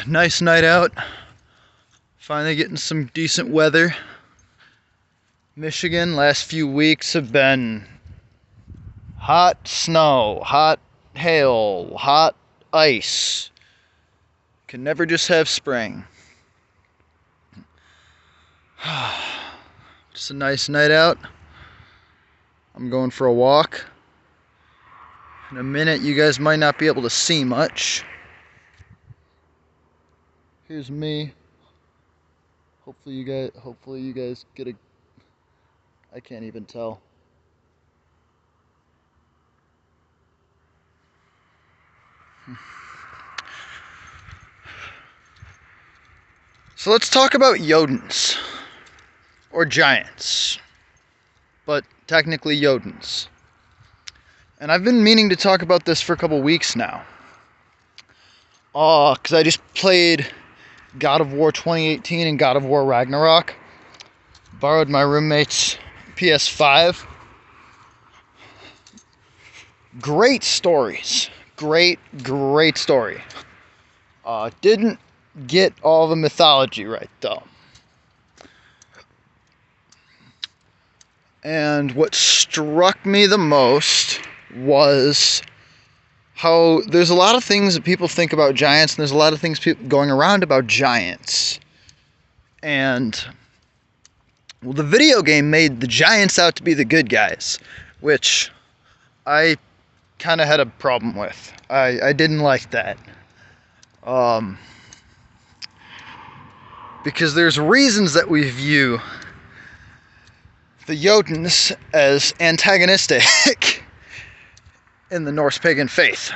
Nice night out. Finally getting some decent weather. Michigan, last few weeks have been hot snow, hot hail, hot ice. Can never just have spring. Just a nice night out. I'm going for a walk. In a minute, you guys might not be able to see much. Here's me. Hopefully you guys get a, I can't even tell. So let's talk about Jotuns, or giants, but technically Jotuns. And I've been meaning to talk about this for a couple weeks now. Because I just played God of War 2018 and God of War Ragnarok. Borrowed my roommate's PS5. Great stories. Great story. Didn't get all the mythology right, though. And what struck me the most was how there's a lot of things that people think about giants, and there's a lot of things going around about giants. And, well, the video game made the giants out to be the good guys, which I kind of had a problem with. I didn't like that. Because there's reasons that we view the Jotuns as antagonistic in the Norse pagan faith.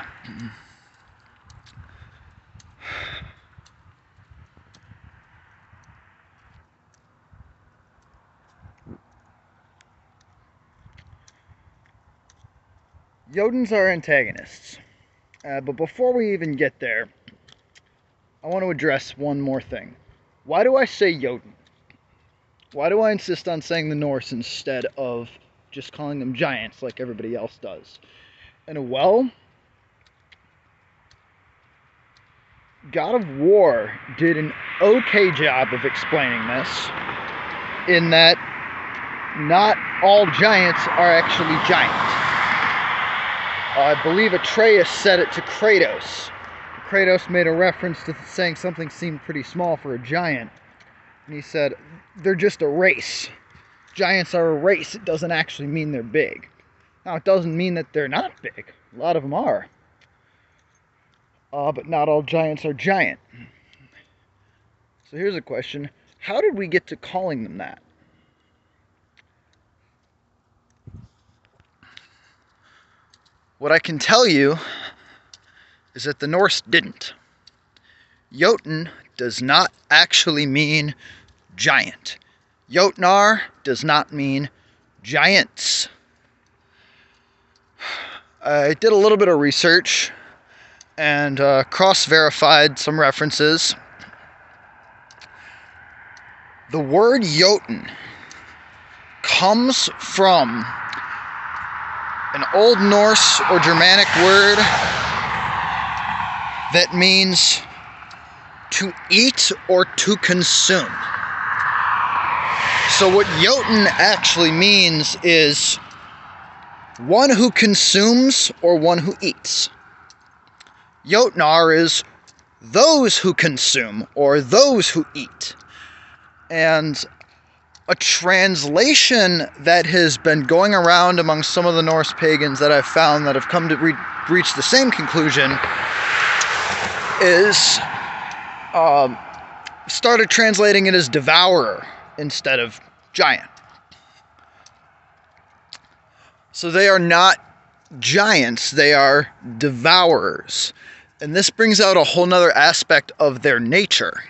Jotuns are antagonists. But before we even get there, I want to address one more thing. Why do I say Jotun? Why do I insist on saying the Norse instead of just calling them giants like everybody else does? And well, God of War did an okay job of explaining this, in that not all giants are actually giant. I believe Atreus said it to Kratos. Kratos made a reference to saying something seemed pretty small for a giant. And he said, they're just a race. Giants are a race. It doesn't actually mean they're big. Now, it doesn't mean that they're not big. A lot of them are. But not all giants are giant. So here's a question. How did we get to calling them that? What I can tell you is that the Norse didn't. Jotun does not actually mean giant. Jotnar does not mean giants. I did a little bit of research and cross-verified some references. The word Jotun comes from an Old Norse or Germanic word that means to eat or to consume. So what Jotun actually means is one who consumes or one who eats. Jotnar is those who consume or those who eat. And a translation that has been going around among some of the Norse pagans that I've found that have come to reach the same conclusion is started translating it as devourer instead of giant. So they are not giants, they are devourers. And this brings out a whole nother aspect of their nature.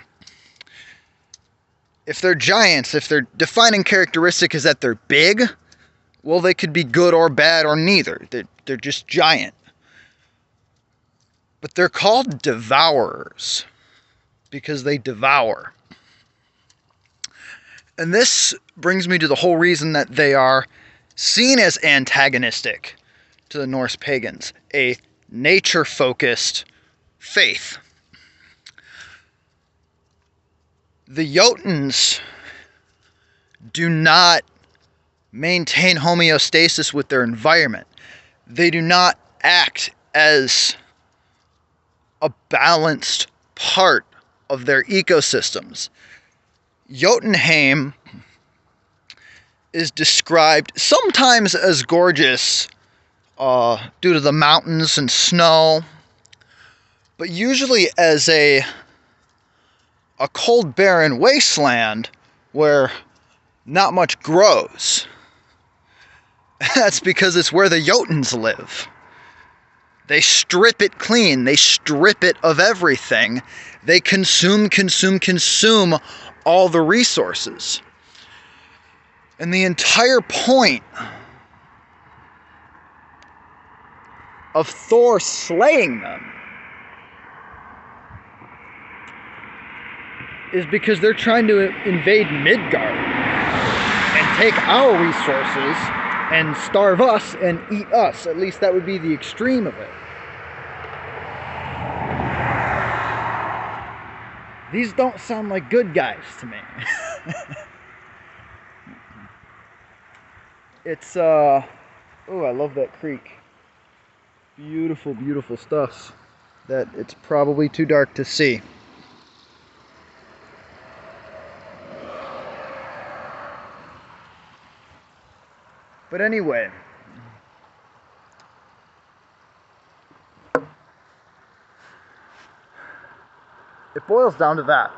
If they're giants, if their defining characteristic is that they're big, well, they could be good or bad or neither. They're just giant. But they're called devourers because they devour. And this brings me to the whole reason that they are seen as antagonistic to the Norse pagans. A nature-focused faith. The Jotuns do not maintain homeostasis with their environment. They do not act as a balanced part of their ecosystems. Jotunheim is described sometimes as gorgeous due to the mountains and snow, but usually as a cold, barren wasteland where not much grows. That's because it's where the Jotuns live. They strip it clean. They strip it of everything. They consume all the resources. And the entire point of Thor slaying them is because they're trying to invade Midgard and take our resources and starve us and eat us. At least that would be the extreme of it. These don't sound like good guys to me. It's, oh, I love that creek. Beautiful, beautiful stuff that it's probably too dark to see. But anyway, it boils down to that.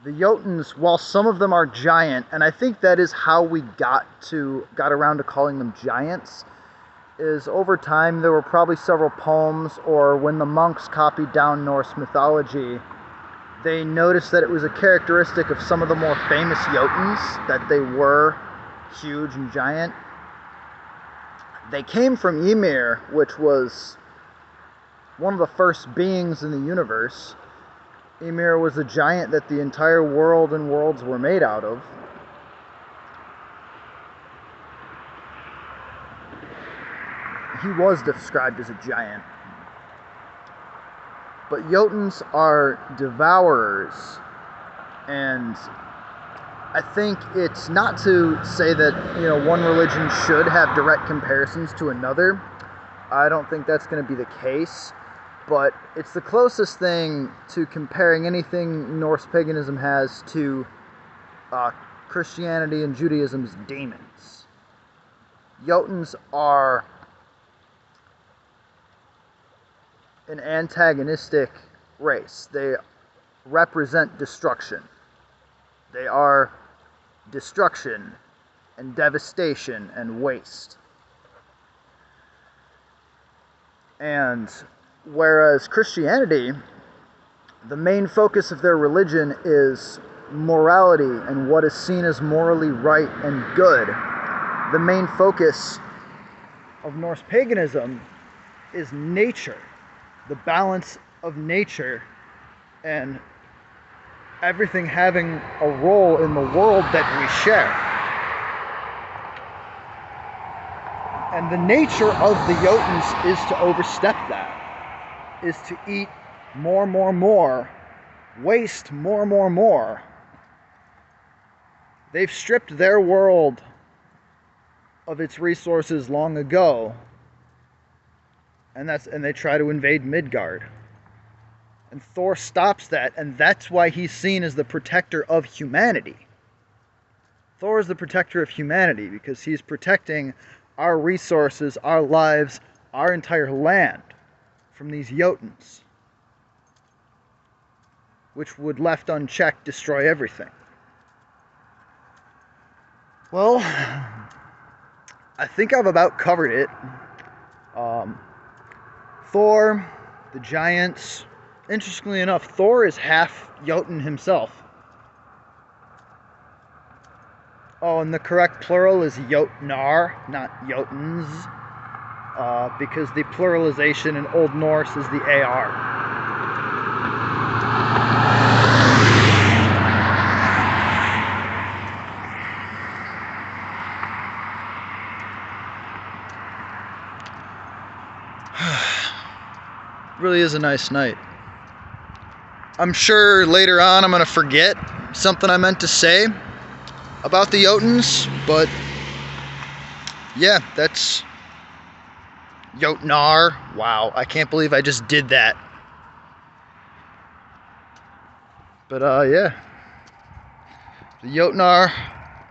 The Jotuns, while some of them are giant, and I think that is how we got around to calling them giants, is over time there were probably several poems, or when the monks copied down Norse mythology, they noticed that it was a characteristic of some of the more famous Jotuns that they were huge and giant. They came from Ymir, which was one of the first beings in the universe. Ymir was a giant that the entire world and worlds were made out of. He was described as a giant. But Jotuns are devourers, and I think it's not to say that, one religion should have direct comparisons to another. I don't think that's going to be the case, but it's the closest thing to comparing anything Norse paganism has to Christianity and Judaism's demons. Jotuns are an antagonistic race. They represent destruction. They are destruction and devastation and waste. And whereas Christianity, the main focus of their religion is morality and what is seen as morally right and good, the main focus of Norse paganism is nature, the balance of nature, and everything having a role in the world that we share. And the nature of the Jotuns is to overstep that, is to eat more, waste more. They've stripped their world of its resources long ago, and they try to invade Midgard. And Thor stops that, and that's why he's seen as the protector of humanity. Thor is the protector of humanity because he's protecting our resources, our lives, our entire land from these Jotuns, which would, left unchecked, destroy everything. Well, I think I've about covered it. Thor, the giants. Interestingly enough, Thor is half Jotun himself. Oh, and the correct plural is Jotnar, not Jotuns, because the pluralization in Old Norse is the AR. really is a nice night. I'm sure later on I'm going to forget something I meant to say about the Jotuns, but yeah, that's Jotnar. Wow, I can't believe I just did that. But yeah, the Jotnar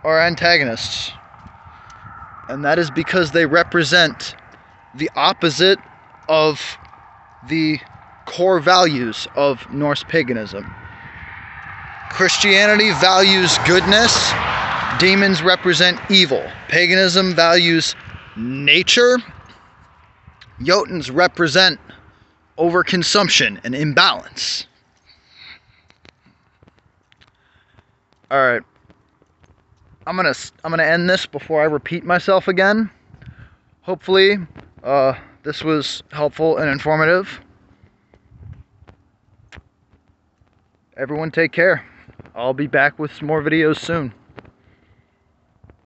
are antagonists, and that is because they represent the opposite of the core values of Norse paganism. Christianity values goodness, demons represent evil. Paganism values nature. Jotuns represent overconsumption and imbalance. Alright, I'm gonna end this before I repeat myself again. Hopefully this was helpful and informative. Everyone take care. I'll be back with some more videos soon.